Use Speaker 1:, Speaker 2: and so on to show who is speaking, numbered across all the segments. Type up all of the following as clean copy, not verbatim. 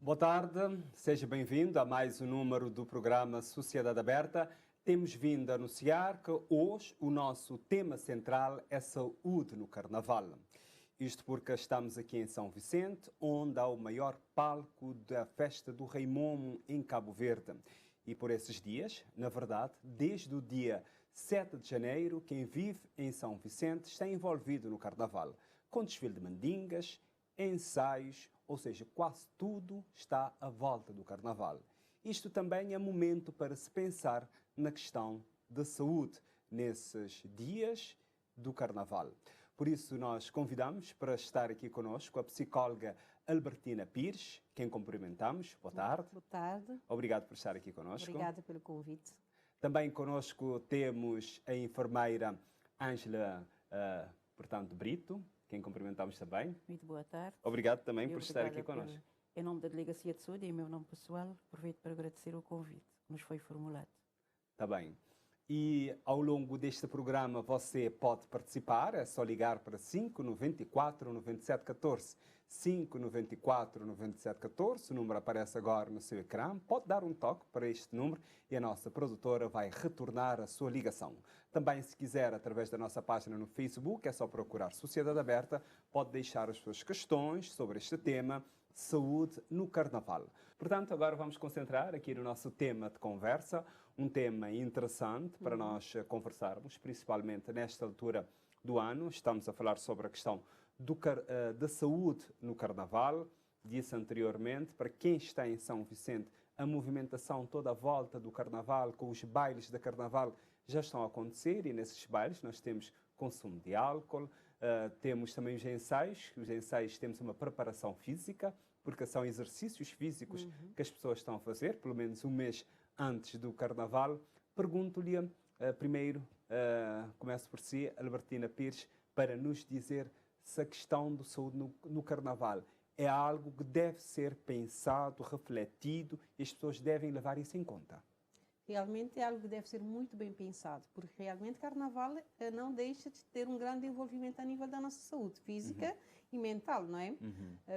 Speaker 1: Boa tarde, seja bem-vindo a mais um número do programa Sociedade Aberta. Temos vindo a anunciar que hoje o nosso tema central é saúde no Carnaval. Isto porque estamos aqui em São Vicente, onde há o maior palco da festa do Rei Momo em Cabo Verde. E por esses dias, na verdade, desde o dia 7 de janeiro, quem vive em São Vicente está envolvido no Carnaval, com desfile de mandingas, ensaios, ou seja, quase tudo está à volta do Carnaval. Isto também é momento para se pensar na questão da saúde nesses dias do Carnaval. Por isso, nós convidamos para estar aqui conosco a psicóloga Albertina Pires, quem cumprimentamos. Boa tarde.
Speaker 2: Boa tarde.
Speaker 1: Obrigado por estar aqui conosco.
Speaker 2: Obrigada pelo convite.
Speaker 1: Também conosco temos a enfermeira Ângela, Brito, quem cumprimentamos também.
Speaker 2: Muito boa tarde.
Speaker 1: Obrigado também por estar aqui conosco.
Speaker 2: Em nome da Delegacia de Saúde e em meu nome pessoal, aproveito para agradecer o convite que nos foi formulado.
Speaker 1: Está bem. E ao longo deste programa você pode participar, é só ligar para 594 9714. 594 9714, o número aparece agora no seu ecrã. Pode dar um toque para este número e a nossa produtora vai retornar a sua ligação. Também, se quiser, através da nossa página no Facebook, é só procurar Sociedade Aberta, pode deixar as suas questões sobre este tema, saúde no Carnaval. Portanto, agora vamos concentrar aqui no nosso tema de conversa, um tema interessante para nós conversarmos, principalmente nesta altura do ano. Estamos a falar sobre a questão da saúde no Carnaval. Disse anteriormente, para quem está em São Vicente, a movimentação toda à volta do Carnaval, com os bailes de Carnaval, já estão a acontecer, e nesses bailes nós temos consumo de álcool, temos também os ensaios temos uma preparação física, porque são exercícios físicos que as pessoas estão a fazer, pelo menos um mês antes do Carnaval. Pergunto-lhe primeiro, começo por si, Albertina Pires, para nos dizer se a questão da saúde no Carnaval é algo que deve ser pensado, refletido, e as pessoas devem levar isso em conta.
Speaker 2: Realmente é algo que deve ser muito bem pensado, porque realmente Carnaval não deixa de ter um grande envolvimento a nível da nossa saúde física e mental, não é?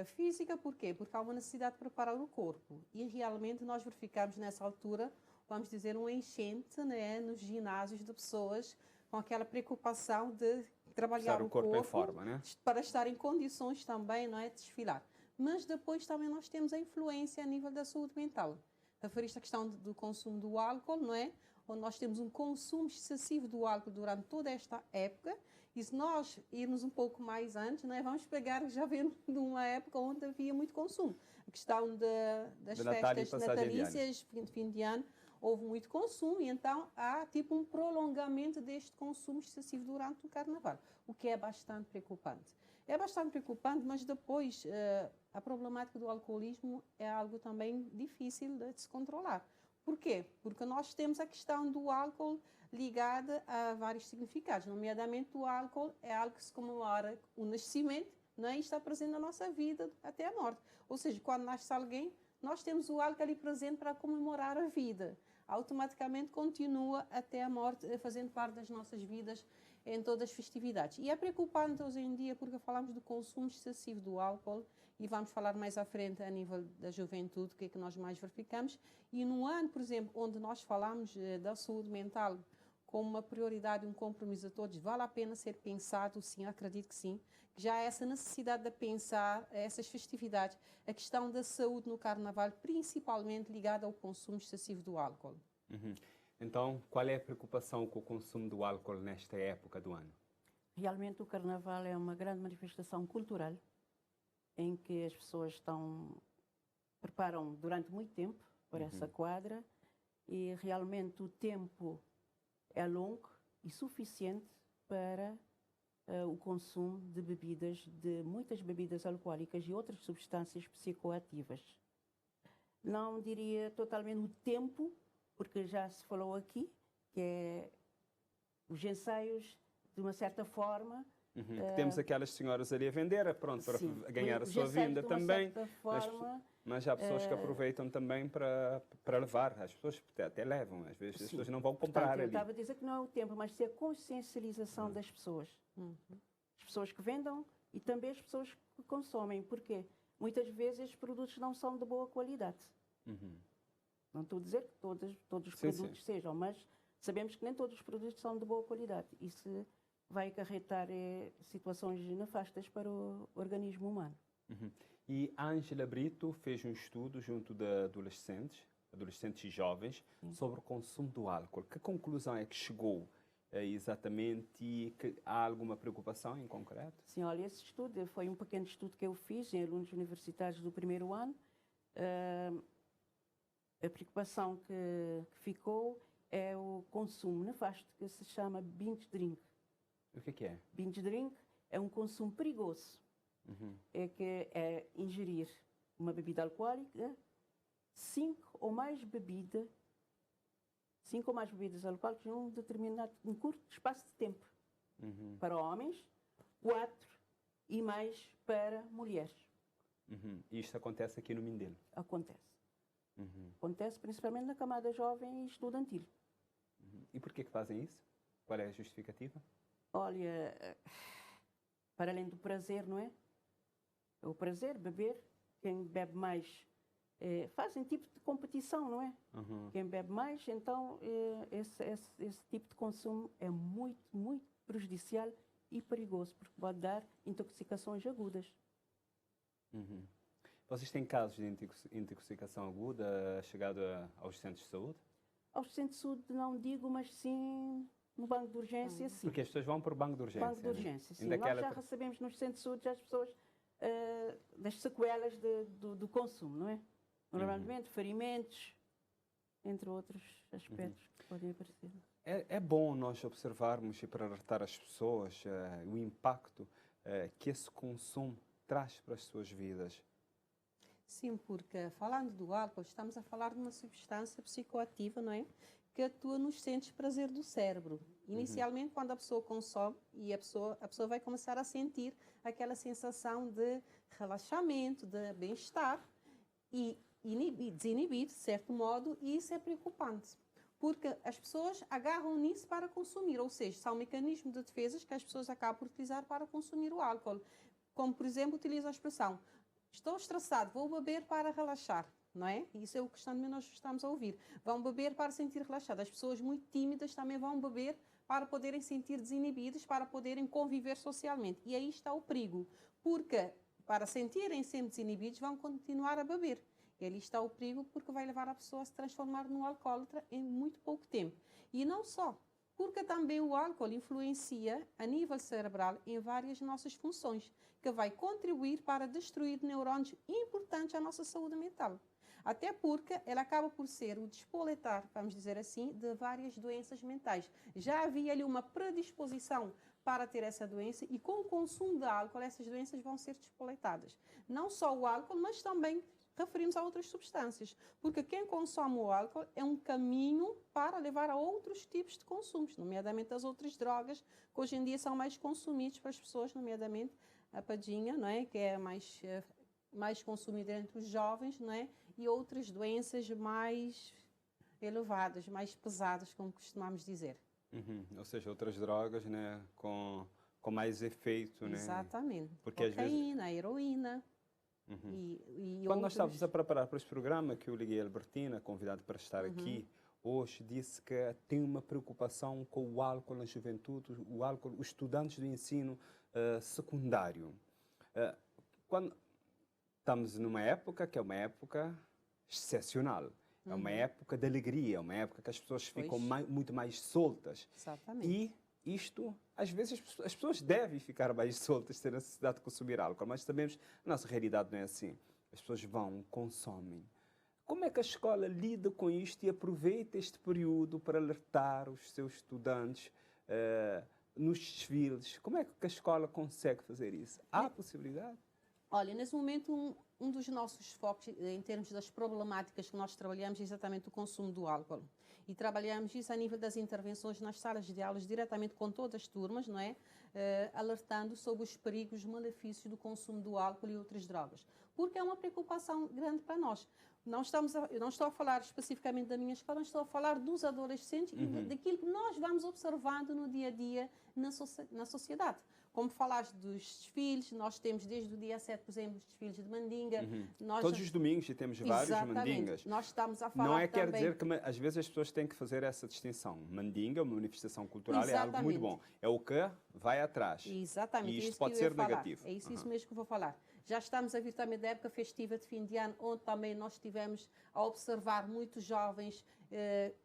Speaker 2: Física, por quê? Porque há uma necessidade de preparar o corpo, e realmente nós verificamos nessa altura, vamos dizer, um enchente, né, nos ginásios de pessoas com aquela preocupação de trabalhar o corpo
Speaker 1: em forma, né?
Speaker 2: Para estar em condições também, não é, de desfilar. Mas depois também nós temos a influência a nível da saúde mental. Referiste à questão do consumo do álcool, não é? Onde nós temos um consumo excessivo do álcool durante toda esta época. E se nós irmos um pouco mais antes, não é? Vamos pegar, já vemos de uma época onde havia muito consumo. A questão das festas natalícias, fim de ano, houve muito consumo, e então há tipo um prolongamento deste consumo excessivo durante o Carnaval, o que é bastante preocupante. É bastante preocupante, mas depois a problemática do alcoolismo é algo também difícil de se controlar. Por quê? Porque nós temos a questão do álcool ligada a vários significados, nomeadamente o álcool é algo que se comemora o nascimento, não é? E está presente na nossa vida até a morte. Ou seja, quando nasce alguém, nós temos o álcool ali presente para comemorar a vida. Automaticamente continua até a morte, fazendo parte das nossas vidas em todas as festividades. E é preocupante hoje em dia porque falamos do consumo excessivo do álcool, e vamos falar mais à frente a nível da juventude, o que é que nós mais verificamos. E no ano, por exemplo, onde nós falamos da saúde mental como uma prioridade, um compromisso a todos, vale a pena ser pensado, sim, acredito que sim, que já há essa necessidade de pensar essas festividades, a questão da saúde no Carnaval, principalmente ligada ao consumo excessivo do álcool.
Speaker 1: Então, qual é a preocupação com o consumo do álcool nesta época do ano?
Speaker 2: Realmente o Carnaval é uma grande manifestação cultural, em que as pessoas preparam durante muito tempo para essa quadra, e realmente o tempo é longo e suficiente para o consumo de muitas bebidas alcoólicas e outras substâncias psicoativas. Não diria totalmente o tempo, porque já se falou aqui, que é os ensaios, de uma certa forma...
Speaker 1: Temos aquelas senhoras ali a vender, pronto, para ganhar a sua vinda também. Mas há pessoas que aproveitam também para levar. As pessoas até levam, às vezes as pessoas não vão comprar.
Speaker 2: Portanto, eu
Speaker 1: ali.
Speaker 2: estava a dizer que não é o tempo, mas sim a consciencialização das pessoas. As pessoas que vendam e também as pessoas que consomem. Porquê?
Speaker 3: muitas vezes estes produtos não são de boa qualidade. Não estou a dizer que todos os produtos sejam, mas sabemos que nem todos os produtos são de boa qualidade. Isso vai acarretar situações nefastas para o organismo humano.
Speaker 1: E a Ângela Brito fez um estudo junto de adolescentes e jovens, sobre o consumo do álcool. Que conclusão é que chegou exatamente, e que há alguma preocupação em concreto?
Speaker 3: Sim, olha, esse estudo foi um pequeno estudo que eu fiz em alunos universitários do primeiro ano. A preocupação que ficou é o consumo nefasto, que se chama binge drink.
Speaker 1: O que é?
Speaker 3: Binge drink é um consumo perigoso. É que é ingerir uma bebida alcoólica, 5 ou mais bebidas alcoólicas num curto espaço de tempo. Para homens, 4 e mais para mulheres.
Speaker 1: Isto acontece aqui no Mindelo?
Speaker 3: Acontece. Acontece principalmente na camada jovem e estudantil.
Speaker 1: E por que fazem isso? Qual é a justificativa?
Speaker 3: Olha, para além do prazer, não é? O prazer, beber, quem bebe mais, fazem tipo de competição, não é? Quem bebe mais, então esse tipo de consumo é muito, muito prejudicial e perigoso, porque pode dar intoxicações agudas.
Speaker 1: Vocês têm casos de intoxicação aguda chegado aos centros de saúde?
Speaker 3: Aos centros de saúde não digo, mas sim no banco de urgência, sim.
Speaker 1: Porque as pessoas vão para o banco de urgência.
Speaker 3: Banco de urgência, sim. Nós já recebemos nos centros de saúde as pessoas das sequelas do consumo, não é? Normalmente, ferimentos, entre outros aspectos que podem aparecer.
Speaker 1: É bom nós observarmos e para alertar as pessoas o impacto que esse consumo traz para as suas vidas.
Speaker 2: Sim, porque falando do álcool, estamos a falar de uma substância psicoativa, não é? Que atua nos centros de prazer do cérebro. Inicialmente, quando a pessoa consome, e a pessoa vai começar a sentir aquela sensação de relaxamento, de bem-estar e desinibir, de certo modo, e isso é preocupante. Porque as pessoas agarram nisso para consumir, ou seja, são mecanismos de defesa que as pessoas acabam por utilizar para consumir o álcool. Como, por exemplo, utilizam a expressão: estou estressado, vou beber para relaxar, não é? Isso é o que nós estamos a ouvir. Vão beber para sentir relaxado. As pessoas muito tímidas também vão beber para poderem sentir desinibidas, para poderem conviver socialmente. E aí está o perigo, porque para sentirem sempre desinibidos vão continuar a beber. E ali está o perigo, porque vai levar a pessoa a se transformar num alcoólatra em muito pouco tempo. E não só, porque também o álcool influencia a nível cerebral em várias nossas funções, que vai contribuir para destruir neurônios importantes à nossa saúde mental. Até porque ela acaba por ser o despoletar, vamos dizer assim, de várias doenças mentais. Já havia ali uma predisposição para ter essa doença, e com o consumo de álcool essas doenças vão ser despoletadas. Não só o álcool, mas também referimos a outras substâncias, porque quem consome o álcool é um caminho para levar a outros tipos de consumos, nomeadamente as outras drogas, que hoje em dia são mais consumidas para as pessoas, nomeadamente a padinha, não é? Que é mais consumida entre os jovens, não é? E outras doenças mais elevadas, mais pesadas, como costumamos dizer.
Speaker 1: Ou seja, outras drogas, né, com mais efeito, né?
Speaker 2: Exatamente.
Speaker 1: Porque
Speaker 2: cocaína, às vezes... heroína.
Speaker 1: Quando nós estávamos a preparar para este programa, que eu liguei a Albertina, convidado para estar aqui, hoje disse que tem uma preocupação com o álcool na juventude, os estudantes do ensino secundário. Quando estamos numa época que é uma época excepcional, é uma época de alegria, é uma época que as pessoas ficam muito mais soltas.
Speaker 2: Exatamente.
Speaker 1: E isto, às vezes, as pessoas devem ficar mais soltas, ter a necessidade de consumir álcool, mas sabemos que a nossa realidade não é assim. As pessoas vão, consomem. Como é que a escola lida com isto e aproveita este período para alertar os seus estudantes nos desfiles? Como é que a escola consegue fazer isso? Há possibilidade?
Speaker 2: Olha, nesse momento, um dos nossos focos, em termos das problemáticas que nós trabalhamos, é exatamente o consumo do álcool. E trabalhamos isso a nível das intervenções nas salas de aulas, diretamente com todas as turmas, não é? Alertando sobre os perigos e malefícios do consumo do álcool e outras drogas. porque é uma preocupação grande para nós. Eu não estou a falar especificamente da minha escola, estou a falar dos adolescentes e daquilo que nós vamos observando no dia a dia na sociedade. Como falaste dos desfiles, nós temos desde o dia 7, por exemplo, os desfiles de Mandinga.
Speaker 1: Todos os domingos temos vários Mandingas.
Speaker 2: Nós estamos a falar
Speaker 1: não é
Speaker 2: também...
Speaker 1: quer dizer que às vezes as pessoas têm que fazer essa distinção. Mandinga, uma manifestação cultural, é algo muito bom. É o que vai atrás.
Speaker 2: Exatamente.
Speaker 1: E isto pode ser negativo.
Speaker 2: É isso mesmo que eu vou falar. Já estamos a vir também da época festiva de fim de ano, onde também nós estivemos a observar muitos jovens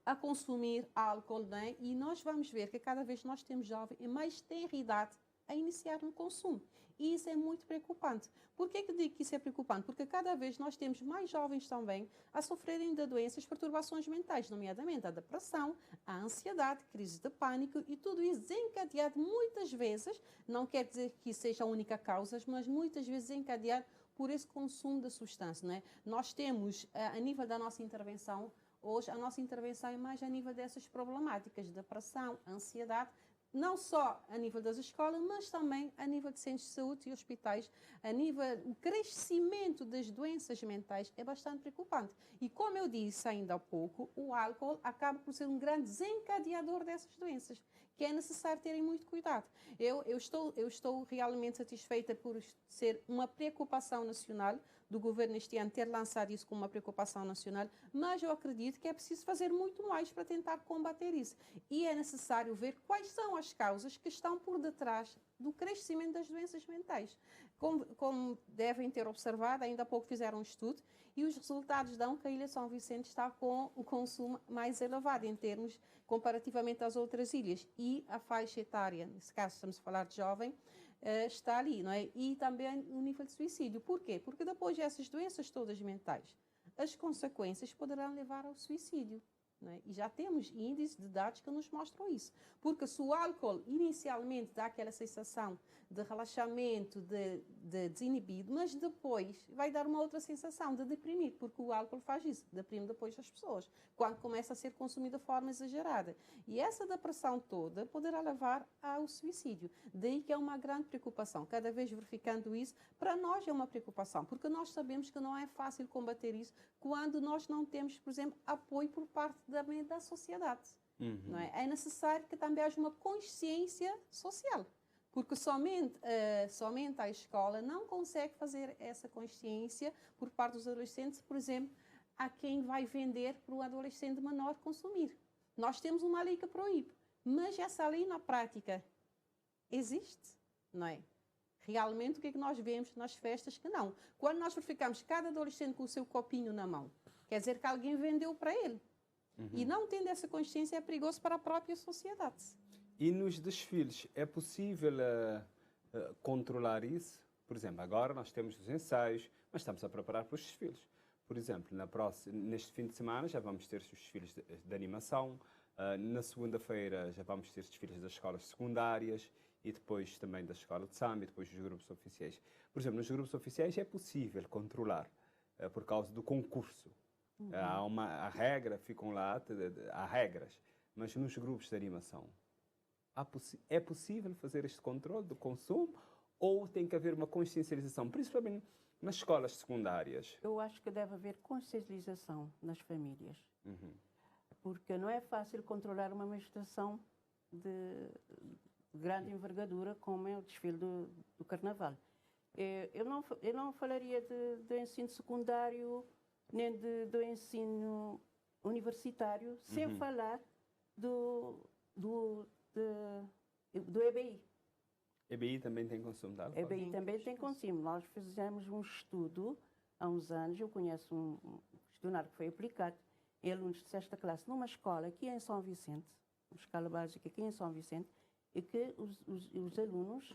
Speaker 2: a consumir álcool, não é? E nós vamos ver que cada vez nós temos jovens em mais tenra idade a iniciar no consumo. E isso é muito preocupante. Por que eu digo que isso é preocupante? Porque cada vez nós temos mais jovens também a sofrerem de doenças, perturbações mentais, nomeadamente a depressão, a ansiedade, crises de pânico e tudo isso desencadeado muitas vezes, não quer dizer que isso seja a única causa, mas muitas vezes desencadeado por esse consumo de substância, não é? Nós temos, a nível da nossa intervenção, hoje a nossa intervenção é mais a nível dessas problemáticas, depressão, ansiedade, não só a nível das escolas, mas também a nível de centros de saúde e hospitais. O crescimento das doenças mentais é bastante preocupante. E como eu disse ainda há pouco, o álcool acaba por ser um grande desencadeador dessas doenças, que é necessário terem muito cuidado. Eu estou realmente satisfeita por ser uma preocupação nacional do governo este ano ter lançado isso como uma preocupação nacional, mas eu acredito que é preciso fazer muito mais para tentar combater isso. E é necessário ver quais são as causas que estão por detrás do crescimento das doenças mentais. Como devem ter observado, ainda há pouco fizeram um estudo e os resultados dão que a Ilha São Vicente está com o consumo mais elevado em termos comparativamente às outras ilhas. E a faixa etária, nesse caso estamos a falar de jovem, está ali, não é? E também o nível de suicídio. Por quê? Porque depois dessas doenças todas mentais, as consequências poderão levar ao suicídio. Não é? E já temos índices de dados que nos mostram isso. Porque se o álcool inicialmente dá aquela sensação de relaxamento, de desinibido, mas depois vai dar uma outra sensação de deprimir, porque o álcool faz isso, deprime depois as pessoas, quando começa a ser consumido de forma exagerada. E essa depressão toda poderá levar ao suicídio. Daí que é uma grande preocupação. Cada vez verificando isso, para nós é uma preocupação, porque nós sabemos que não é fácil combater isso quando nós não temos, por exemplo, apoio por parte da sociedade. Não é? É necessário que também haja uma consciência social, porque somente a escola não consegue fazer essa consciência por parte dos adolescentes, por exemplo, a quem vai vender para o adolescente menor consumir. Nós temos uma lei que proíbe, mas essa lei na prática existe, não é? Realmente o que é que nós vemos nas festas que não. Quando nós verificamos cada adolescente com o seu copinho na mão, quer dizer que alguém vendeu para ele. E não tendo essa consciência é perigoso para a própria sociedade.
Speaker 1: E nos desfiles, é possível controlar isso? Por exemplo, agora nós temos os ensaios, mas estamos a preparar para os desfiles. Por exemplo, neste fim de semana já vamos ter os desfiles de animação, na segunda-feira já vamos ter os desfiles das escolas secundárias e depois também da escola de samba e depois dos grupos oficiais. Por exemplo, nos grupos oficiais é possível controlar por causa do concurso. Há regra, ficam lá, há regras, mas nos grupos de animação é possível fazer este controle do consumo ou tem que haver uma consciencialização, principalmente nas escolas secundárias?
Speaker 3: Eu acho que deve haver consciencialização nas famílias, porque não é fácil controlar uma manifestação de grande envergadura como é o desfile do Carnaval. Eu não falaria do ensino secundário nem do ensino universitário, sem falar do EBI.
Speaker 1: EBI também tem consumo de álcool?
Speaker 3: EBI também tem consumo. Nós fizemos um estudo há uns anos, eu conheço um questionário que foi aplicado em alunos de 6ª classe numa escola aqui em São Vicente, uma escola básica aqui em São Vicente, e que os alunos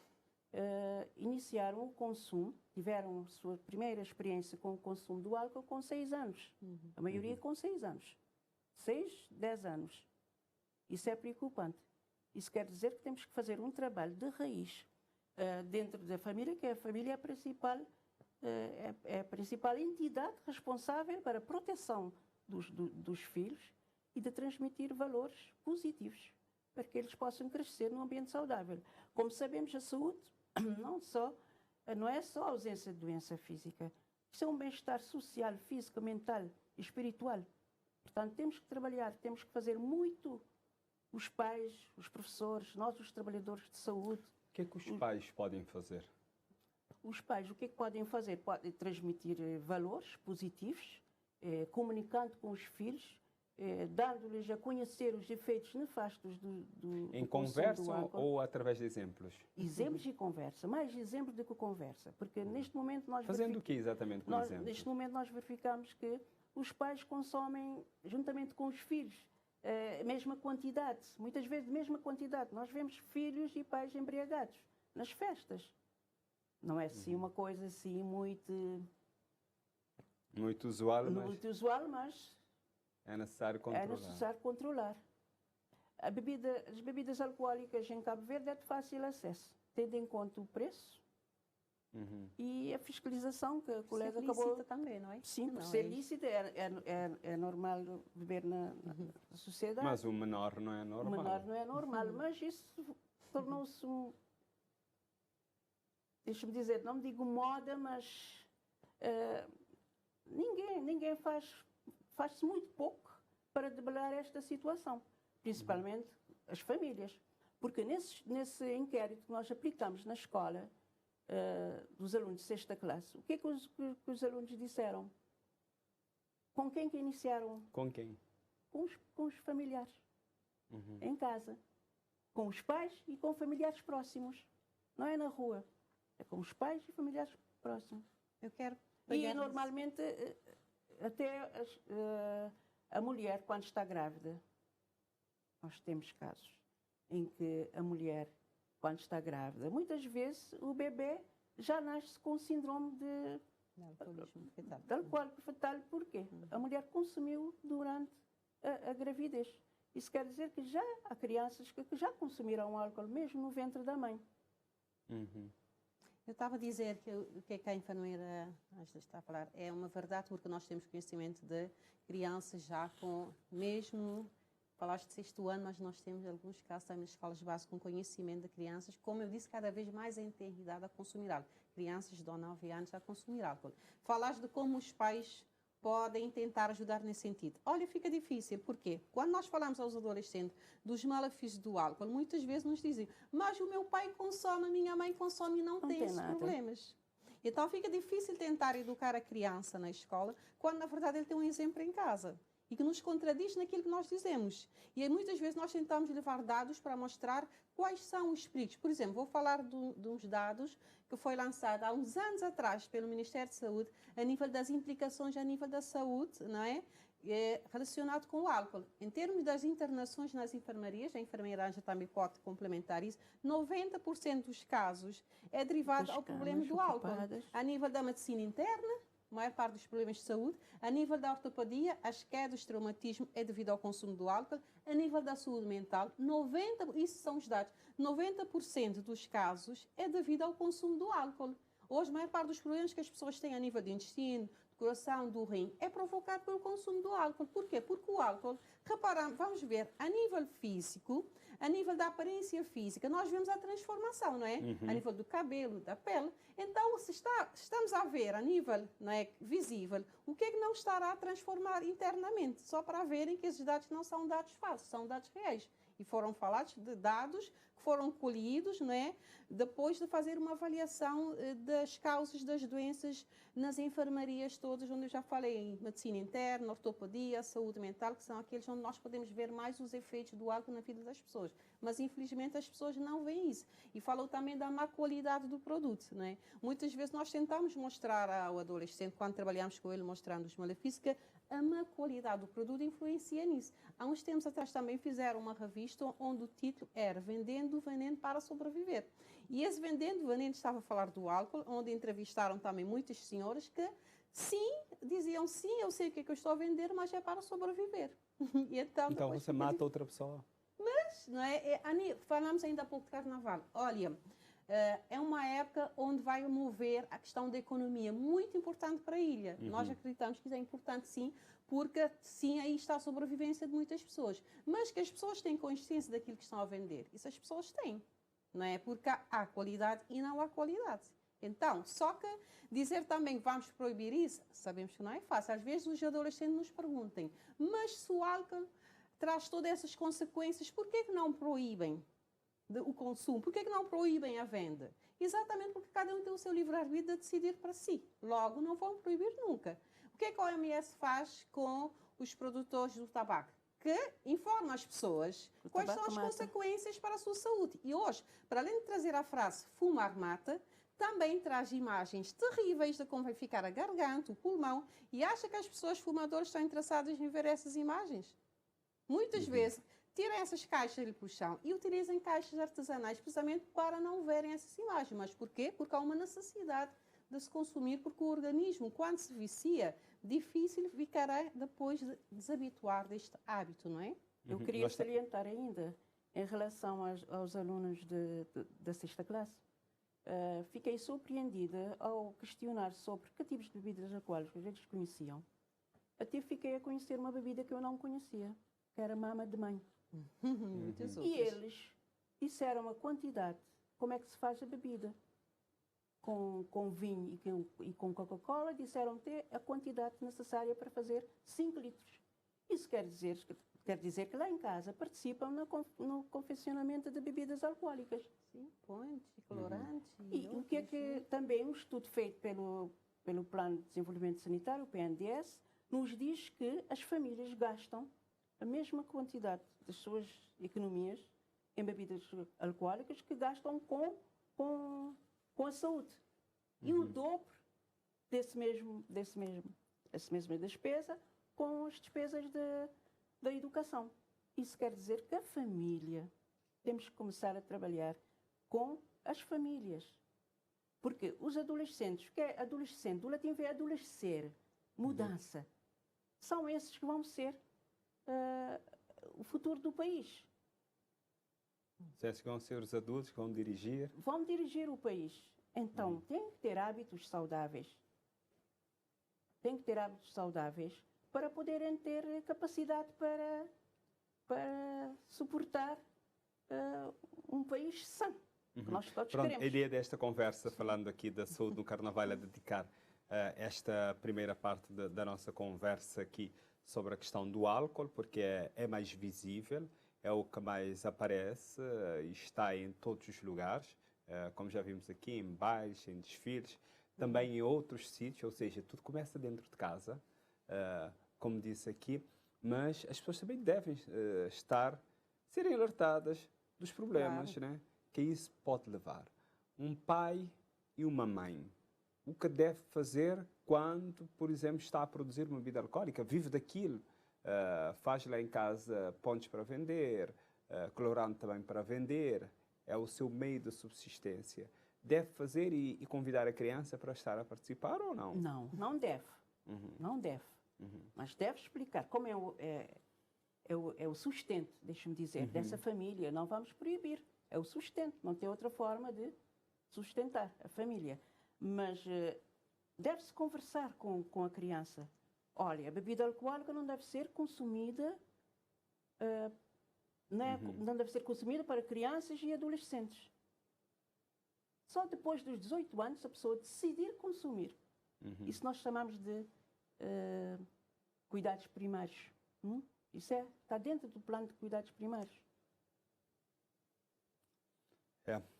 Speaker 3: iniciaram o consumo, tiveram a sua primeira experiência com o consumo do álcool com 6 anos. A maioria com 6 anos. 6, 10 anos. Isso é preocupante. Isso quer dizer que temos que fazer um trabalho de raiz dentro da família, que a família é a principal entidade responsável para a proteção dos filhos e de transmitir valores positivos para que eles possam crescer num ambiente saudável. Como sabemos, a saúde não é só a ausência de doença física. Isso é um bem-estar social, físico, mental e espiritual. Portanto, temos que trabalhar, temos que fazer muito, os pais, os professores, nós, os trabalhadores de saúde.
Speaker 1: O que é que os pais podem fazer?
Speaker 3: Os pais, o que é que podem fazer? Podem transmitir valores positivos, comunicando com os filhos, dando-lhes a conhecer os efeitos nefastos do
Speaker 1: Em
Speaker 3: consumo
Speaker 1: conversa
Speaker 3: do álcool.
Speaker 1: ou através de exemplos?
Speaker 3: Exemplos e conversa, mais exemplos do que conversa, porque neste momento nós
Speaker 1: Fazendo o que exatamente com exemplos?
Speaker 3: neste momento nós verificamos que os pais consomem juntamente com os filhos a mesma quantidade, muitas vezes a mesma quantidade. Nós vemos filhos e pais embriagados nas festas. Não é assim uma coisa assim muito
Speaker 1: usual,
Speaker 3: mas
Speaker 1: é necessário controlar.
Speaker 3: é necessário controlar. As bebidas alcoólicas em Cabo Verde é de fácil acesso, tendo em conta o preço e a fiscalização que a colega acabou...
Speaker 2: também, não é?
Speaker 3: Sim, por
Speaker 2: Não,
Speaker 3: ser lícito é normal beber na sociedade.
Speaker 1: Mas o menor não é normal.
Speaker 3: O menor não é normal, mas isso tornou-se deixa-me dizer, não digo moda, mas ninguém faz-se muito pouco para debelar esta situação, principalmente as famílias. Porque nesse inquérito que nós aplicamos na escola, dos alunos de sexta classe, o que é que os alunos disseram? Com quem que iniciaram?
Speaker 1: Com quem?
Speaker 3: Com os familiares, em casa. Com os pais e com familiares próximos. Não é na rua. É com os pais e familiares próximos.
Speaker 2: Eu quero
Speaker 3: E normalmente até a mulher, quando está grávida, nós temos casos em que a mulher, quando está grávida, muitas vezes o bebê já nasce com síndrome de alcoolismo fetal. Porquê? A mulher consumiu durante a gravidez. Isso quer dizer que já há crianças que já consumiram álcool, mesmo no ventre da mãe.
Speaker 2: Eu estava a dizer que o que é que a enfermeira está a falar é uma verdade, porque nós temos conhecimento de crianças já com, mesmo, falaste de sexto ano, mas nós temos alguns casos também nas escolas básicas com conhecimento de crianças, como eu disse, cada vez mais em ter idade a consumir álcool. Crianças de 9 anos a consumir álcool. Falaste de como os pais podem tentar ajudar nesse sentido. Olha, fica difícil, porque quando nós falamos aos adolescentes dos malefícios do álcool, muitas vezes nos dizem, mas o meu pai consome, a minha mãe consome e não tem esses problemas. Então fica difícil tentar educar a criança na escola, quando na verdade ele tem um exemplo em casa e que nos contradiz naquilo que nós dizemos. E muitas vezes nós tentamos levar dados para mostrar quais são os perigos. Por exemplo, vou falar de uns dados que foi lançado há uns anos atrás pelo Ministério de Saúde, a nível das implicações a nível da saúde, não é? Relacionado com o álcool. Em termos das internações nas enfermarias, a enfermeira Anja também pode complementar isso, 90% dos casos é derivado ao problema do álcool. A nível da medicina interna, a maior parte dos problemas de saúde. A nível da ortopedia, as quedas, traumatismo é devido ao consumo do álcool. A nível da saúde mental, isso são os dados, 90% dos casos é devido ao consumo do álcool. Hoje, a maior parte dos problemas que as pessoas têm a nível do intestino, do coração, do rim, é provocado pelo consumo do álcool. Por quê? Porque o álcool, vamos ver, a nível físico, a nível da aparência física, nós vemos a transformação, não é? A nível do cabelo, da pele. Então, se estamos a ver a nível, não é, visível, o que é que não estará a transformar internamente? Só para verem que esses dados não são dados falsos, são dados reais. E foram falados de dados que foram colhidos, não é? Depois de fazer uma avaliação das causas das doenças nas enfermarias todas, onde eu já falei em medicina interna, ortopedia, saúde mental, que são aqueles onde nós podemos ver mais os efeitos do álcool na vida das pessoas. Mas, infelizmente, as pessoas não veem isso. E falou também da má qualidade do produto, não é? Muitas vezes nós tentamos mostrar ao adolescente, quando trabalhamos com ele, mostrando os malefícios, que a má qualidade do produto influencia nisso. Há uns tempos atrás também fizeram uma revista onde o título era Vendendo Veneno para Sobreviver. E esse Vendendo Veneno estava a falar do álcool, onde entrevistaram também muitas senhoras que, sim, diziam, sim, eu sei o que é que eu estou a vender, mas é para sobreviver. E então
Speaker 1: você mata outra pessoa.
Speaker 2: Mas, não é? Falamos ainda há pouco de carnaval. Olha, é uma época onde vai mover a questão da economia, muito importante para a ilha. Nós acreditamos que isso é importante, sim, porque, sim, aí está a sobrevivência de muitas pessoas. Mas que as pessoas têm consciência daquilo que estão a vender. Isso as pessoas têm, não é? Porque há qualidade e não há qualidade. Então, só que dizer também que vamos proibir isso, sabemos que não é fácil. Às vezes os adolescentes nos perguntam, mas se o álcool traz todas essas consequências, por que não proíbem o consumo? Por que não proíbem a venda? Exatamente porque cada um tem o seu livre-arbítrio de decidir para si. Logo, não vão proibir nunca. O que é que a OMS faz com os produtores do tabaco? Que informa as pessoas quais são as consequências para a sua saúde. E hoje, para além de trazer a frase fumar mata, também traz imagens terríveis de como vai ficar a garganta, o pulmão, e acha que as pessoas fumadoras estão interessadas em ver essas imagens. Muitas vezes tiram essas caixas ali para o chão e utilizam caixas artesanais precisamente para não verem essas imagens. Mas por quê? Porque há uma necessidade de se consumir, porque o organismo, quando se vicia, difícil ficará depois de desabituar deste hábito, não é?
Speaker 3: Eu queria salientar ainda, em relação aos alunos da sexta classe, fiquei surpreendida ao questionar sobre que tipos de bebidas alcoólicas eles conheciam. Até fiquei a conhecer uma bebida que eu não conhecia, que era mama de mãe. E eles disseram a quantidade, como é que se faz a bebida. Com vinho e com Coca-Cola, disseram ter a quantidade necessária para fazer 5 litros. Isso quer dizer que lá em casa participam no confeccionamento de bebidas alcoólicas.
Speaker 2: Sim, pontos, colorantes.
Speaker 3: E o que é que também um estudo feito pelo Plano de Desenvolvimento Sanitário, o PNDS, nos diz que as famílias gastam a mesma quantidade das suas economias em bebidas alcoólicas que gastam com a saúde. E o dobro dessa mesma despesa com as despesas da educação. Isso quer dizer que a família, temos que começar a trabalhar com as famílias. Porque os adolescentes, que é adolescente, do latim vem adolescer, mudança, são esses que vão ser o futuro do país.
Speaker 1: Vocês vão ser os adultos que vão dirigir?
Speaker 3: Vão dirigir o país. Então, tem que ter hábitos saudáveis. Tem que ter hábitos saudáveis para poderem ter capacidade para suportar um país sã. Que nós todos queremos.
Speaker 1: A ideia desta conversa, falando aqui da saúde no Carnaval, é dedicar esta primeira parte da nossa conversa aqui sobre a questão do álcool, porque é mais visível, é o que mais aparece e está em todos os lugares. Como já vimos aqui, em bailes, em desfiles, também em outros sítios, ou seja, tudo começa dentro de casa, como disse aqui, mas as pessoas também devem serem alertadas dos problemas, né, que isso pode levar. Um pai e uma mãe, o que deve fazer quando, por exemplo, está a produzir uma bebida alcoólica, vive daquilo, faz lá em casa pontos para vender, colorante também para vender, é o seu meio de subsistência. Deve fazer e convidar a criança para estar a participar ou não?
Speaker 3: Não, não deve. Não deve. Mas deve explicar como é o sustento, deixa-me dizer, dessa família. Não vamos proibir. É o sustento. Não tem outra forma de sustentar a família. Mas deve-se conversar com a criança. Olha, a bebida alcoólica não deve ser consumida não deve ser consumida para crianças e adolescentes. Só depois dos 18 anos a pessoa decidir consumir. Isso nós chamamos de cuidados primários. Isso está dentro do plano de cuidados primários.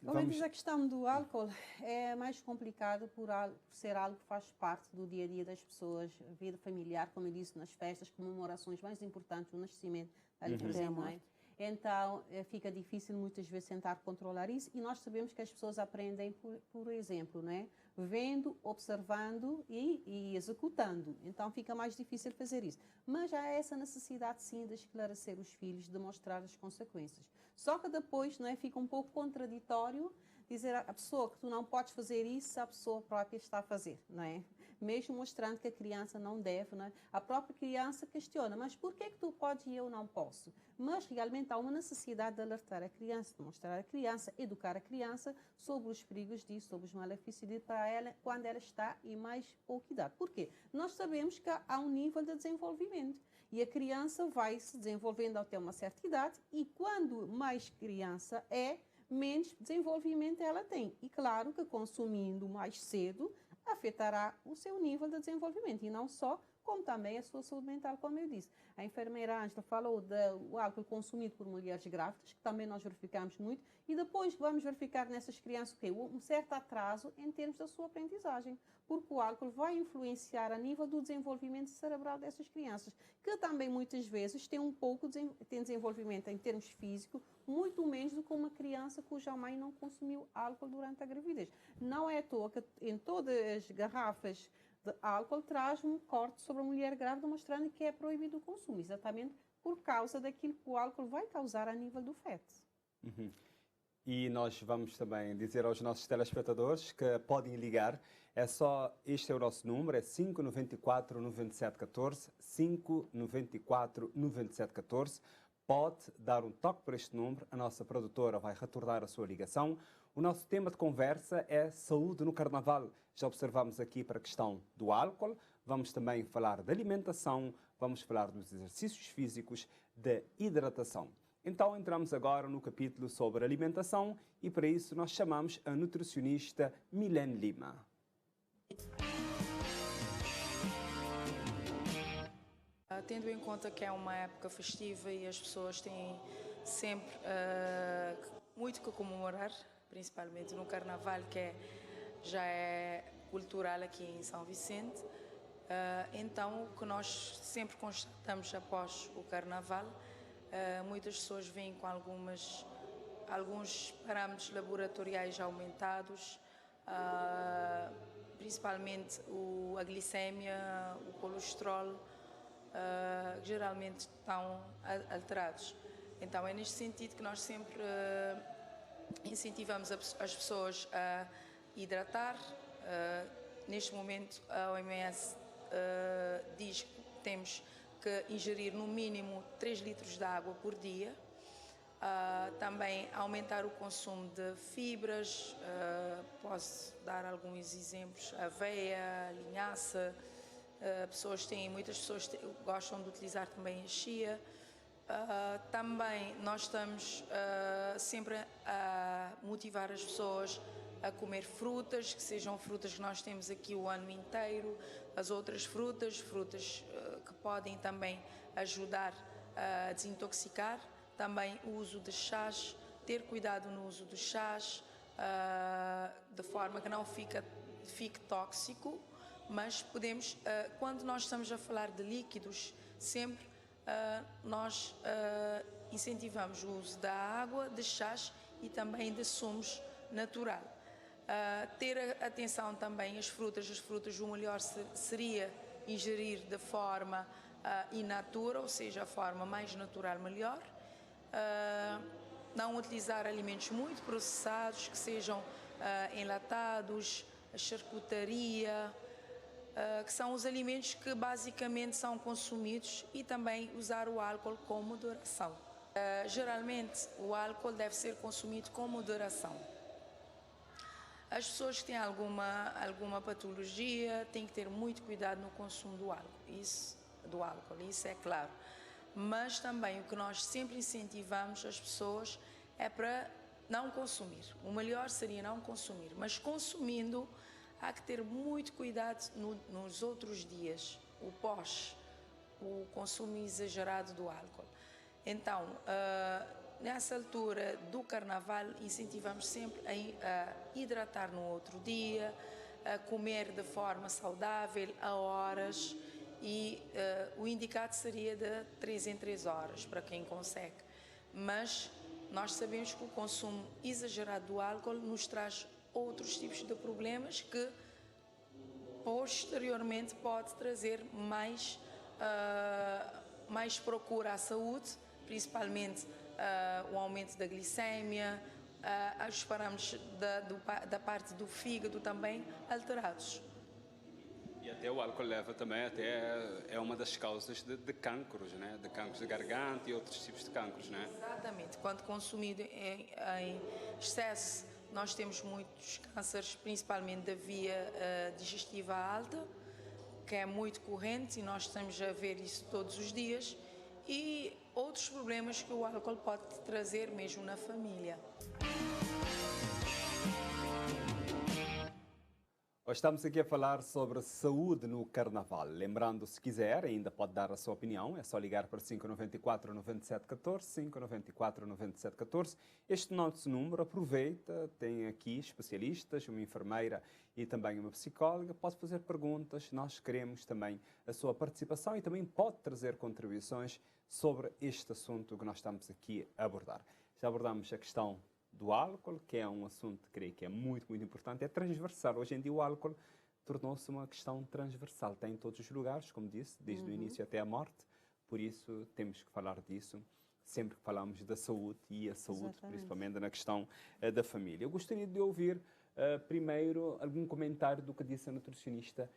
Speaker 2: Como diz, a questão do álcool é mais complicado por ser algo que faz parte do dia a dia das pessoas, vida familiar, como eu disse, nas festas, comemorações mais importantes, o nascimento, não é? Então, fica difícil muitas vezes tentar controlar isso e nós sabemos que as pessoas aprendem por exemplo, não é? Vendo, observando e executando. Então, fica mais difícil fazer isso. Mas há essa necessidade, sim, de esclarecer os filhos, de mostrar as consequências. Só que depois, não é? Fica um pouco contraditório dizer à pessoa que tu não podes fazer isso se a pessoa própria está a fazer, não é? Mesmo mostrando que a criança não deve, não é? A própria criança questiona, mas por que tu podes e eu não posso? Mas realmente há uma necessidade de alertar a criança, de mostrar à criança, educar a criança sobre os perigos disso, sobre os malefícios disso para ela quando ela está em mais pouca idade. Por quê? Nós sabemos que há um nível de desenvolvimento e a criança vai se desenvolvendo até uma certa idade e quando mais criança menos desenvolvimento ela tem. E claro que consumindo mais cedo afetará o seu nível de desenvolvimento e não só, como também a sua saúde mental, como eu disse. A enfermeira Ângela falou do álcool consumido por mulheres grávidas, que também nós verificamos muito, e depois vamos verificar nessas crianças o quê? Um certo atraso em termos da sua aprendizagem, porque o álcool vai influenciar a nível do desenvolvimento cerebral dessas crianças, que também muitas vezes têm tem desenvolvimento em termos físicos, muito menos do que uma criança cuja mãe não consumiu álcool durante a gravidez. Não é à toa que em todas as garrafas de álcool traz um corte sobre a mulher grávida mostrando que é proibido o consumo, exatamente por causa daquilo que o álcool vai causar a nível do feto.
Speaker 1: Uhum. E nós vamos também dizer aos nossos telespectadores que podem ligar. Este é o nosso número, é 594 9714, 594 9714. Pode dar um toque para este número, a nossa produtora vai retornar a sua ligação. O nosso tema de conversa é saúde no Carnaval. Já observamos aqui para a questão do álcool, vamos também falar da alimentação, vamos falar dos exercícios físicos, da hidratação. Então entramos agora no capítulo sobre alimentação e para isso nós chamamos a nutricionista Milene Lima.
Speaker 4: Tendo em conta que é uma época festiva e as pessoas têm sempre muito que comemorar, principalmente no Carnaval, que já é cultural aqui em São Vicente. Então, o que nós sempre constatamos após o Carnaval, muitas pessoas vêm com alguns parâmetros laboratoriais aumentados, principalmente a glicemia, o colesterol, geralmente estão alterados. Então é neste sentido que nós sempre incentivamos as pessoas a hidratar. Neste momento a OMS diz que temos que ingerir no mínimo 3 litros de água por dia. Também aumentar o consumo de fibras, posso dar alguns exemplos: aveia, linhaça. Muitas pessoas gostam de utilizar também a chia. Também nós estamos sempre a motivar as pessoas a comer frutas, que sejam frutas que nós temos aqui o ano inteiro, as outras frutas que podem também ajudar a desintoxicar. Também o uso de chás, ter cuidado no uso dos chás, de forma que não fique tóxico. Mas podemos, quando nós estamos a falar de líquidos, sempre nós incentivamos o uso da água, de chás e também de sumos natural. Ter atenção também às frutas, o melhor seria ingerir de forma in natura, ou seja, a forma mais natural melhor. Não utilizar alimentos muito processados, que sejam enlatados, a charcutaria, que são os alimentos que basicamente são consumidos, e também usar o álcool com moderação. Geralmente o álcool deve ser consumido com moderação. As pessoas que têm alguma patologia têm que ter muito cuidado no consumo do álcool, isso é claro. Mas também o que nós sempre incentivamos as pessoas é para não consumir. O melhor seria não consumir, mas consumindo, há que ter muito cuidado nos outros dias, o consumo exagerado do álcool. Então, nessa altura do Carnaval, incentivamos sempre a hidratar no outro dia, a comer de forma saudável, a horas, e o indicado seria de 3 em 3 horas, para quem consegue. Mas nós sabemos que o consumo exagerado do álcool nos traz outros tipos de problemas que posteriormente pode trazer mais procura à saúde, principalmente o aumento da glicemia, os parâmetros da parte do fígado também alterados.
Speaker 1: E até o álcool leva também, é uma das causas de cancros, né? De cancros de garganta e outros tipos de cancros, né?
Speaker 4: Exatamente. Quando consumido em excesso, nós temos muitos cânceres, principalmente da via digestiva alta, que é muito corrente e nós estamos a ver isso todos os dias. E outros problemas que o álcool pode trazer mesmo na família.
Speaker 1: Hoje estamos aqui a falar sobre saúde no Carnaval. Lembrando, se quiser, ainda pode dar a sua opinião. É só ligar para 594-9714, 594-9714. Este nosso número, aproveita, tem aqui especialistas, uma enfermeira e também uma psicóloga. Pode fazer perguntas, nós queremos também a sua participação e também pode trazer contribuições sobre este assunto que nós estamos aqui a abordar. Já abordamos a questão do álcool, que é um assunto, creio que é muito importante, é transversal. Hoje em dia o álcool tornou-se uma questão transversal, tem em todos os lugares, como disse, desde o início até a morte, por isso temos que falar disso sempre que falamos da saúde e a saúde,
Speaker 2: Exatamente.
Speaker 1: principalmente na questão da família. Eu gostaria de ouvir primeiro algum comentário do que disse a nutricionista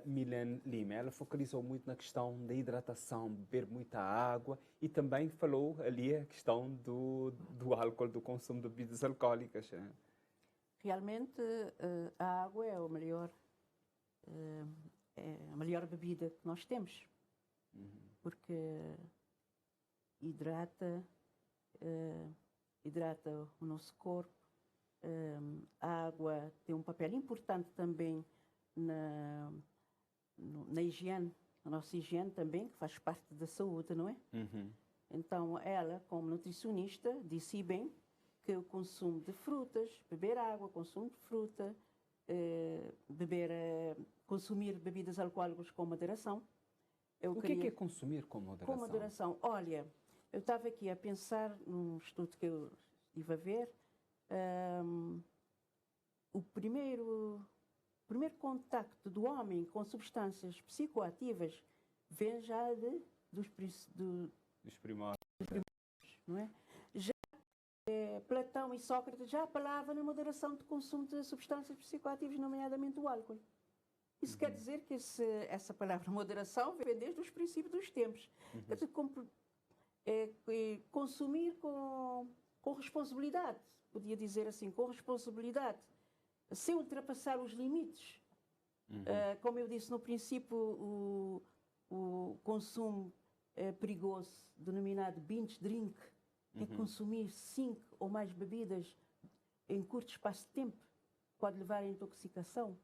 Speaker 1: Milene Lima. Ela focalizou muito na questão da hidratação, beber muita água e também falou ali a questão do álcool, do consumo de bebidas alcoólicas.
Speaker 3: Realmente, a água é a melhor bebida que nós temos, porque hidrata o nosso corpo. A água tem um papel importante também na higiene, na nossa higiene também, que faz parte da saúde, não é? Então, ela, como nutricionista, disse bem que o consumo de frutas, beber água, consumo de fruta, consumir bebidas alcoólicas com moderação.
Speaker 1: O que é consumir com moderação?
Speaker 3: Com moderação. Olha, eu estava aqui a pensar num estudo que eu estive a ver. O primeiro contacto do homem com substâncias psicoativas vem já dos
Speaker 1: primórdios,
Speaker 3: não é? Já Platão e Sócrates já falavam na moderação de consumo de substâncias psicoativas, nomeadamente o álcool. Isso quer dizer que essa palavra moderação vem desde os princípios dos tempos. Quer dizer, consumir com responsabilidade, podia dizer assim, com responsabilidade, sem ultrapassar os limites. Como eu disse no princípio, o consumo perigoso, denominado binge drink, é consumir 5 ou mais bebidas em curto espaço de tempo, pode levar à intoxicação.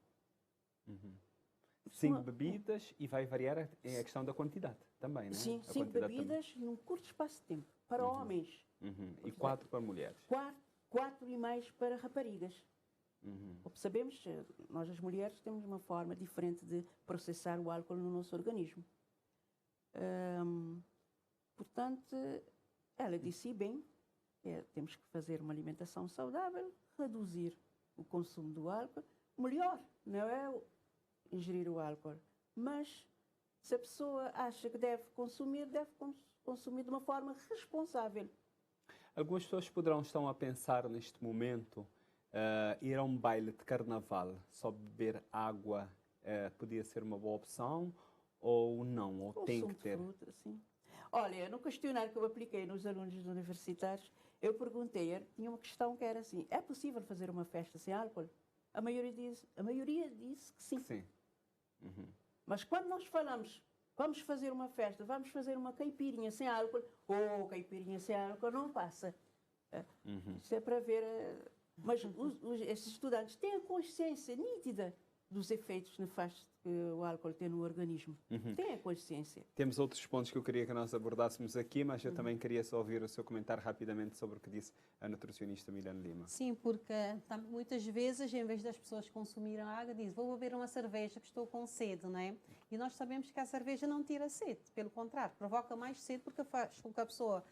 Speaker 1: 5 bebidas e vai variar a questão da quantidade também, não é?
Speaker 3: Sim, 5 bebidas num curto espaço de tempo, para homens.
Speaker 1: E 4 para mulheres.
Speaker 3: 4 e mais para raparigas. Sabemos que nós, as mulheres, temos uma forma diferente de processar o álcool no nosso organismo. Portanto, ela disse bem, temos que fazer uma alimentação saudável, reduzir o consumo do álcool. Melhor não é ingerir o álcool, mas se a pessoa acha que deve consumir de uma forma responsável.
Speaker 1: Algumas pessoas poderão estar a pensar neste momento ir a um baile de carnaval, só beber água podia ser uma boa opção ou não? Ou tem que ter?
Speaker 3: Fruta, sim. Olha, no questionário que eu apliquei nos alunos universitários, eu perguntei, tinha uma questão que era assim, é possível fazer uma festa sem álcool? A maioria disse que sim.
Speaker 1: Sim.
Speaker 3: Mas quando nós falamos, vamos fazer uma festa, vamos fazer uma caipirinha sem álcool, caipirinha sem álcool não passa. Isso é para ver... Mas esses estudantes têm a consciência nítida dos efeitos nefastos que o álcool tem no organismo. Têm a consciência.
Speaker 1: Temos outros pontos que eu queria que nós abordássemos aqui, mas eu também queria só ouvir o seu comentário rapidamente sobre o que disse a nutricionista Milene Lima.
Speaker 2: Sim, porque muitas vezes, em vez das pessoas consumirem água, dizem, vou beber uma cerveja que estou com sede, não é? E nós sabemos que a cerveja não tira sede, pelo contrário, provoca mais sede porque faz com que a pessoa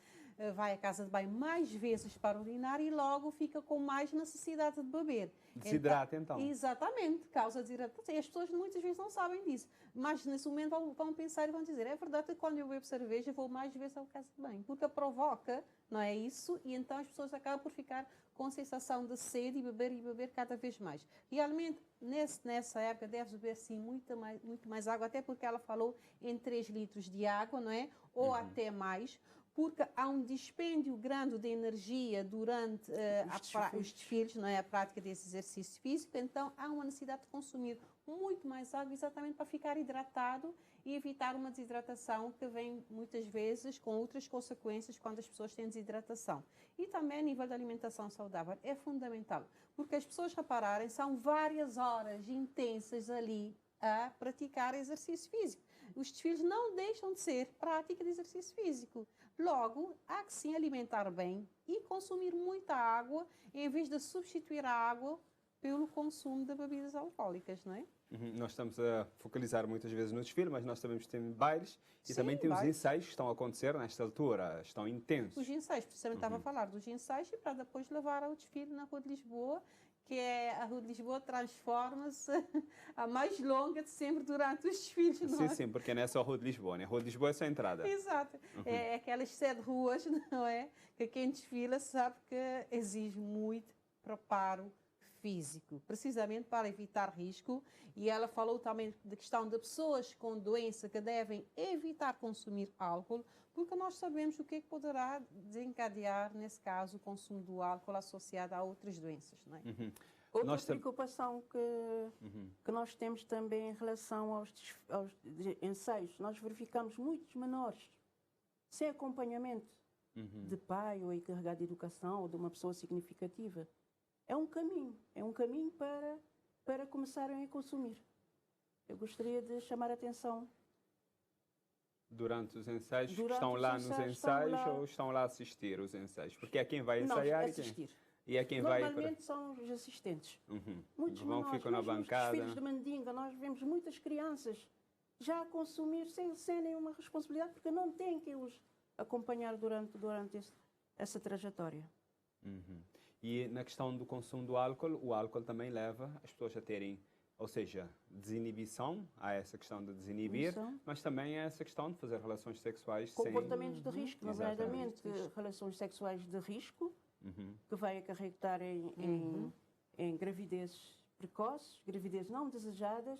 Speaker 2: vai à casa de banho mais vezes para urinar e logo fica com mais necessidade de beber.
Speaker 1: Desidrata então.
Speaker 2: Exatamente, causa desidratação. E as pessoas muitas vezes não sabem disso. Mas nesse momento vão pensar e vão dizer, é verdade que quando eu bebo cerveja vou mais vezes à casa de banho. Porque provoca, não é isso? E então as pessoas acabam por ficar com sensação de sede e beber cada vez mais. Realmente, nessa época, deve beber sim muito mais água, até porque ela falou em 3 litros de água, não é? Ou até mais. porque há um dispêndio grande de energia durante os desfiles, não é? A prática desse exercício físico, então há uma necessidade de consumir muito mais água exatamente para ficar hidratado e evitar uma desidratação que vem muitas vezes com outras consequências quando as pessoas têm desidratação. E também a nível da alimentação saudável é fundamental, porque as pessoas repararem, são várias horas intensas ali a praticar exercício físico. Os desfiles não deixam de ser prática de exercício físico. Logo, há que sim alimentar bem e consumir muita água, em vez de substituir a água pelo consumo de bebidas alcoólicas, não é?
Speaker 1: Nós estamos a focalizar muitas vezes no desfile, mas nós também temos bailes e
Speaker 2: Sim,
Speaker 1: também temos
Speaker 2: bailes.
Speaker 1: ensaios que estão a acontecer nesta altura, estão intensos.
Speaker 2: Os ensaios, precisamente estava a falar dos ensaios e para depois levar ao desfile na Rua de Lisboa, que é a Rua de Lisboa transforma-se a mais longa de sempre durante os desfiles, não é?
Speaker 1: Sim, porque não é só a Rua de Lisboa, né? A Rua de Lisboa é só a entrada.
Speaker 2: Exato. É aquelas 7 ruas, não é? Que quem desfila sabe que exige muito preparo físico, precisamente para evitar risco. E ela falou também da questão de pessoas com doença que devem evitar consumir álcool, porque nós sabemos o que é que poderá desencadear, nesse caso, o consumo do álcool associado a outras doenças, não é?
Speaker 3: Outra preocupação que nós temos também em relação aos ensaios, nós verificamos muitos menores sem acompanhamento de pai ou encarregado de educação ou de uma pessoa significativa. É um caminho para começarem a consumir. Eu gostaria de chamar a atenção.
Speaker 1: Durante os ensaios,
Speaker 3: Durante
Speaker 1: estão
Speaker 3: os
Speaker 1: lá nos
Speaker 3: ensaios,
Speaker 1: ensaios ou estão lá a assistir os ensaios? Porque é quem vai ensaiar
Speaker 3: Não, assistir.
Speaker 1: E é quem vai para...
Speaker 3: Normalmente são os assistentes. Muitos
Speaker 1: Vão,
Speaker 3: menores,
Speaker 1: ficam na
Speaker 3: mesmo nos
Speaker 1: bancada.
Speaker 3: desfiles de mandinga, nós vemos muitas crianças já a consumir sem nenhuma responsabilidade, porque não têm que os acompanhar durante essa trajetória.
Speaker 1: E na questão do consumo do álcool, o álcool também leva as pessoas a terem, ou seja, desinibição, há essa questão de desinibir, mas também há essa questão de fazer relações sexuais
Speaker 3: comportamentos de risco,
Speaker 1: Exatamente.
Speaker 3: nomeadamente relações sexuais de risco, que vai acarretar em gravidezes precoces, gravidezes não desejadas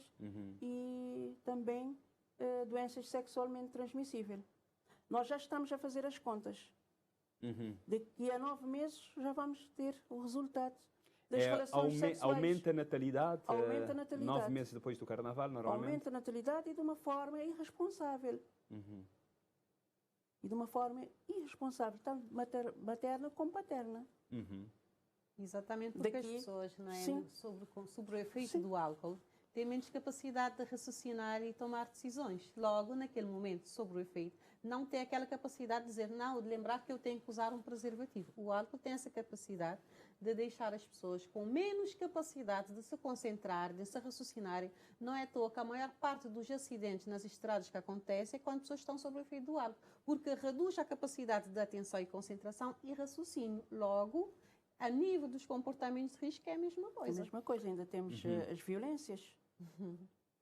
Speaker 3: e também doenças sexualmente transmissíveis. Nós já estamos a fazer as contas. Daqui a 9 meses já vamos ter o resultado das relações sexuais.
Speaker 1: Aumenta a natalidade,
Speaker 3: Aumenta a natalidade.
Speaker 1: 9 meses depois do carnaval, normalmente.
Speaker 3: Aumenta a natalidade e de uma forma irresponsável. E de uma forma irresponsável, tanto materna como paterna.
Speaker 2: Exatamente, porque as pessoas, não é, sobre o efeito do álcool, têm menos capacidade de raciocinar e tomar decisões. Logo, naquele momento, sobre o efeito, não tem aquela capacidade de dizer, não, de lembrar que eu tenho que usar um preservativo. O álcool tem essa capacidade de deixar as pessoas com menos capacidade de se concentrar, de se raciocinarem. Não é à toa que a maior parte dos acidentes nas estradas que acontecem é quando as pessoas estão sob o efeito do álcool, porque reduz a capacidade de atenção e concentração e raciocínio. Logo, a nível dos comportamentos de risco é a mesma coisa.
Speaker 3: É a mesma coisa, ainda temos as violências,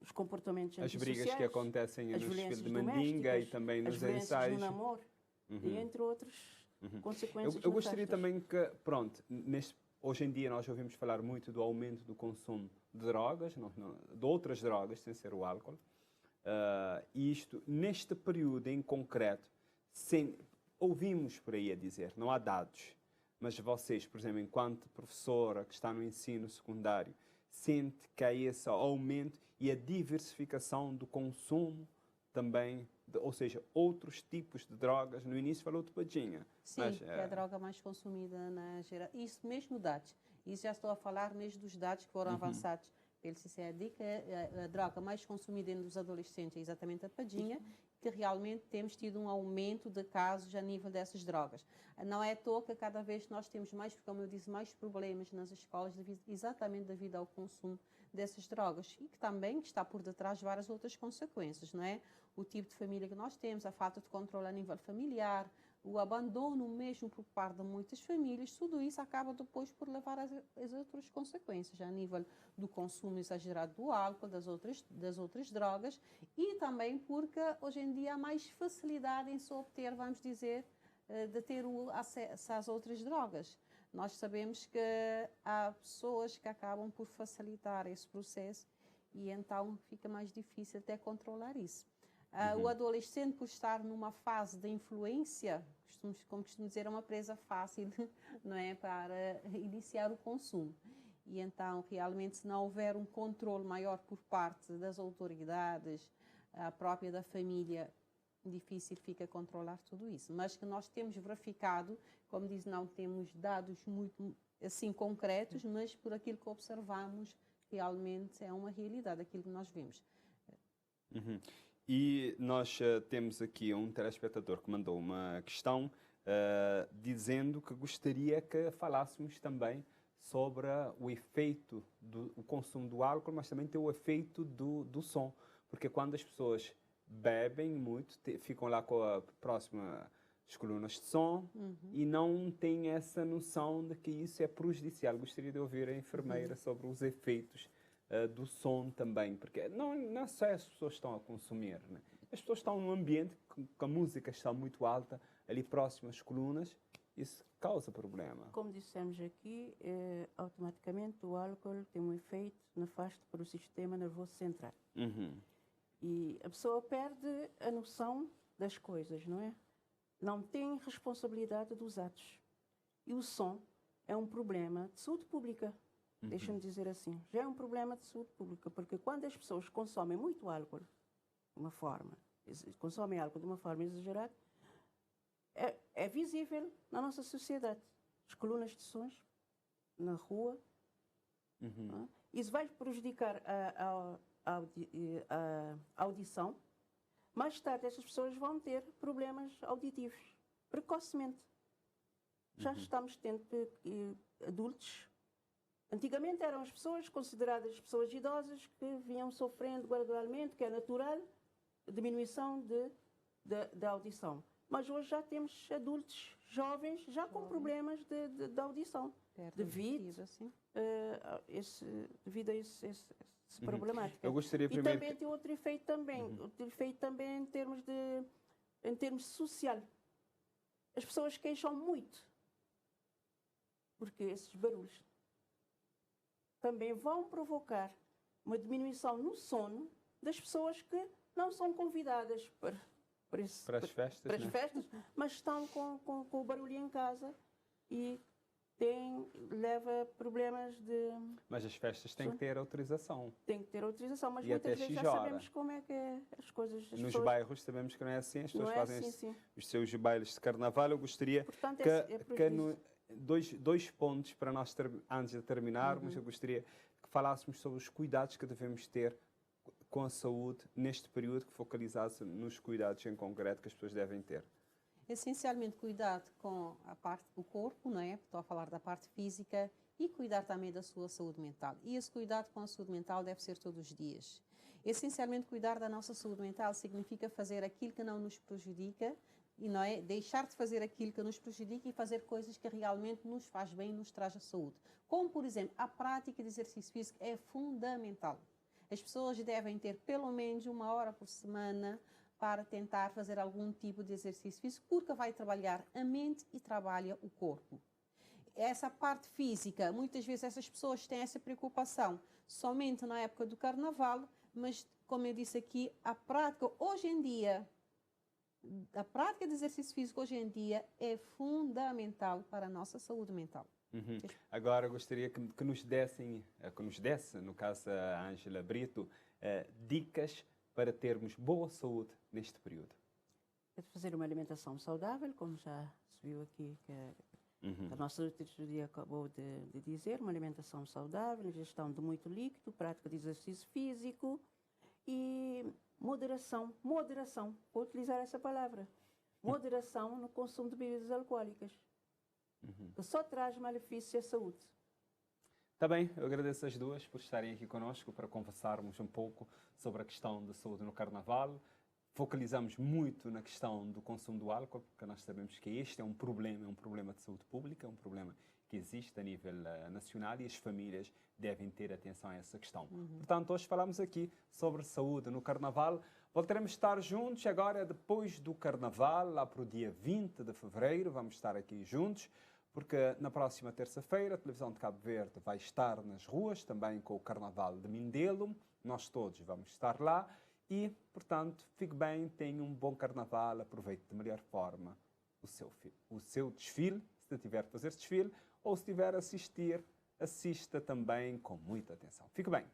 Speaker 3: os comportamentos
Speaker 1: As
Speaker 3: antissociais,
Speaker 1: brigas que acontecem no desfile de mandinga
Speaker 3: domésticas,
Speaker 1: e também
Speaker 3: as
Speaker 1: nos
Speaker 3: violências
Speaker 1: ensaios.
Speaker 3: no namoro, e entre outras consequências
Speaker 1: Eu gostaria
Speaker 3: nefastas.
Speaker 1: também que, pronto, hoje em dia nós ouvimos falar muito do aumento do consumo de drogas, de outras drogas, sem ser o álcool. E isto, neste período em concreto, ouvimos por aí a dizer, não há dados, mas vocês, por exemplo, enquanto professora que está no ensino secundário, sente que há esse aumento e a diversificação do consumo também, ou seja, outros tipos de drogas. No início falou de padinha.
Speaker 2: Sim,
Speaker 1: mas,
Speaker 2: que é a droga mais consumida na geral. Isso mesmo dados. Isso já estou a falar mesmo dos dados que foram avançados pelo CCAD, que a droga mais consumida entre os adolescentes é exatamente a padinha, que realmente temos tido um aumento de casos a nível dessas drogas. Não é à toa que cada vez nós temos mais, como eu disse, mais problemas nas escolas exatamente devido ao consumo dessas drogas e que também está por detrás de várias outras consequências, não é? O tipo de família que nós temos, a falta de controle a nível familiar, o abandono mesmo por parte de muitas famílias, tudo isso acaba depois por levar às outras consequências, a nível do consumo exagerado do álcool, das outras drogas e também porque hoje em dia há mais facilidade em se obter, vamos dizer, de ter o acesso às outras drogas. Nós sabemos que há pessoas que acabam por facilitar esse processo e então fica mais difícil até controlar isso. O adolescente, por estar numa fase de influência, como costumo dizer, é uma presa fácil, não é, para iniciar o consumo. E então, realmente, se não houver um controle maior por parte das autoridades, a própria da família, difícil fica controlar tudo isso. Mas que nós temos verificado, como diz, não temos dados muito assim concretos, mas por aquilo que observamos, realmente é uma realidade, aquilo que nós vemos.
Speaker 1: E nós temos aqui um telespectador que mandou uma questão dizendo que gostaria que falássemos também sobre o efeito do consumo do álcool, mas também tem o efeito do som. Porque quando as pessoas bebem muito, ficam lá com a próxima as colunas de som e não têm essa noção de que isso é prejudicial. Gostaria de ouvir a enfermeira sobre os efeitos do som também, porque não só as pessoas estão a consumir, né? As pessoas estão num ambiente que a música está muito alta, ali próximo às colunas, isso causa problema.
Speaker 3: Como dissemos aqui, automaticamente o álcool tem um efeito nefasto para o sistema nervoso central. E a pessoa perde a noção das coisas, não é? Não tem responsabilidade dos atos. E o som é um problema de saúde pública. Deixa-me dizer assim. Já é um problema de saúde pública, porque quando as pessoas consomem muito álcool de uma forma, exagerada, é visível na nossa sociedade. As colunas de sons na rua. Isso vai prejudicar a audição. Mais tarde, essas pessoas vão ter problemas auditivos, precocemente. Já estamos tendo adultos. Antigamente eram as pessoas consideradas pessoas idosas que vinham sofrendo gradualmente, que é natural, a diminuição da audição. Mas hoje já temos adultos jovens já com problemas de audição, devido a essa problemática.
Speaker 1: Eu gostaria
Speaker 3: e também tem outro efeito também, outro efeito também em termos social. As pessoas queixam muito, porque esses barulhos também vão provocar uma diminuição no sono das pessoas que não são convidadas para
Speaker 1: as festas,
Speaker 3: mas estão com o barulho em casa e leva problemas de...
Speaker 1: Mas as festas têm que ter autorização.
Speaker 3: Tem que ter autorização, mas
Speaker 1: e
Speaker 3: muitas vezes já sabemos como é que é as coisas.
Speaker 1: Nos bairros sabemos que não é assim, as pessoas fazem os seus bailes de carnaval. Eu gostaria
Speaker 3: Portanto,
Speaker 1: dois pontos para nós, antes de terminarmos, eu gostaria que falássemos sobre os cuidados que devemos ter com a saúde neste período, que focalizasse nos cuidados em concreto que as pessoas devem ter.
Speaker 2: Essencialmente, cuidado com a parte do corpo, não é? Estou a falar da parte física, e cuidar também da sua saúde mental. E esse cuidado com a saúde mental deve ser todos os dias. Essencialmente, cuidar da nossa saúde mental significa fazer aquilo que não nos prejudica, e não é deixar de fazer aquilo que nos prejudica e fazer coisas que realmente nos faz bem e nos traz a saúde. Como, por exemplo, a prática de exercício físico é fundamental. As pessoas devem ter pelo menos 1 hora por semana para tentar fazer algum tipo de exercício físico, porque vai trabalhar a mente e trabalha o corpo. Essa parte física, muitas vezes essas pessoas têm essa preocupação somente na época do carnaval, mas, como eu disse aqui, a prática de exercício físico hoje em dia é fundamental para a nossa saúde mental.
Speaker 1: Agora, gostaria que nos desse, no caso a Ângela Brito, dicas para termos boa saúde neste período.
Speaker 3: É de fazer uma alimentação saudável, como já se viu aqui que a nossa nutricionista acabou de dizer, uma alimentação saudável, ingestão de muito líquido, prática de exercício físico e moderação, vou utilizar essa palavra, moderação no consumo de bebidas alcoólicas, que só traz malefício à saúde.
Speaker 1: Está bem, eu agradeço as duas por estarem aqui conosco para conversarmos um pouco sobre a questão da saúde no Carnaval. Focalizamos muito na questão do consumo do álcool, porque nós sabemos que este é um problema de saúde pública, é um problema que existe a nível nacional e as famílias devem ter atenção a essa questão. Portanto, hoje falamos aqui sobre saúde no Carnaval. Voltaremos a estar juntos agora depois do Carnaval, lá para o dia 20 de fevereiro, vamos estar aqui juntos, porque na próxima terça-feira a televisão de Cabo Verde vai estar nas ruas, também com o Carnaval de Mindelo. Nós todos vamos estar lá E, portanto, fique bem, tenha um bom carnaval, aproveite de melhor forma o seu desfile, se tiver a fazer desfile, ou se tiver a assistir, assista também com muita atenção. Fique bem.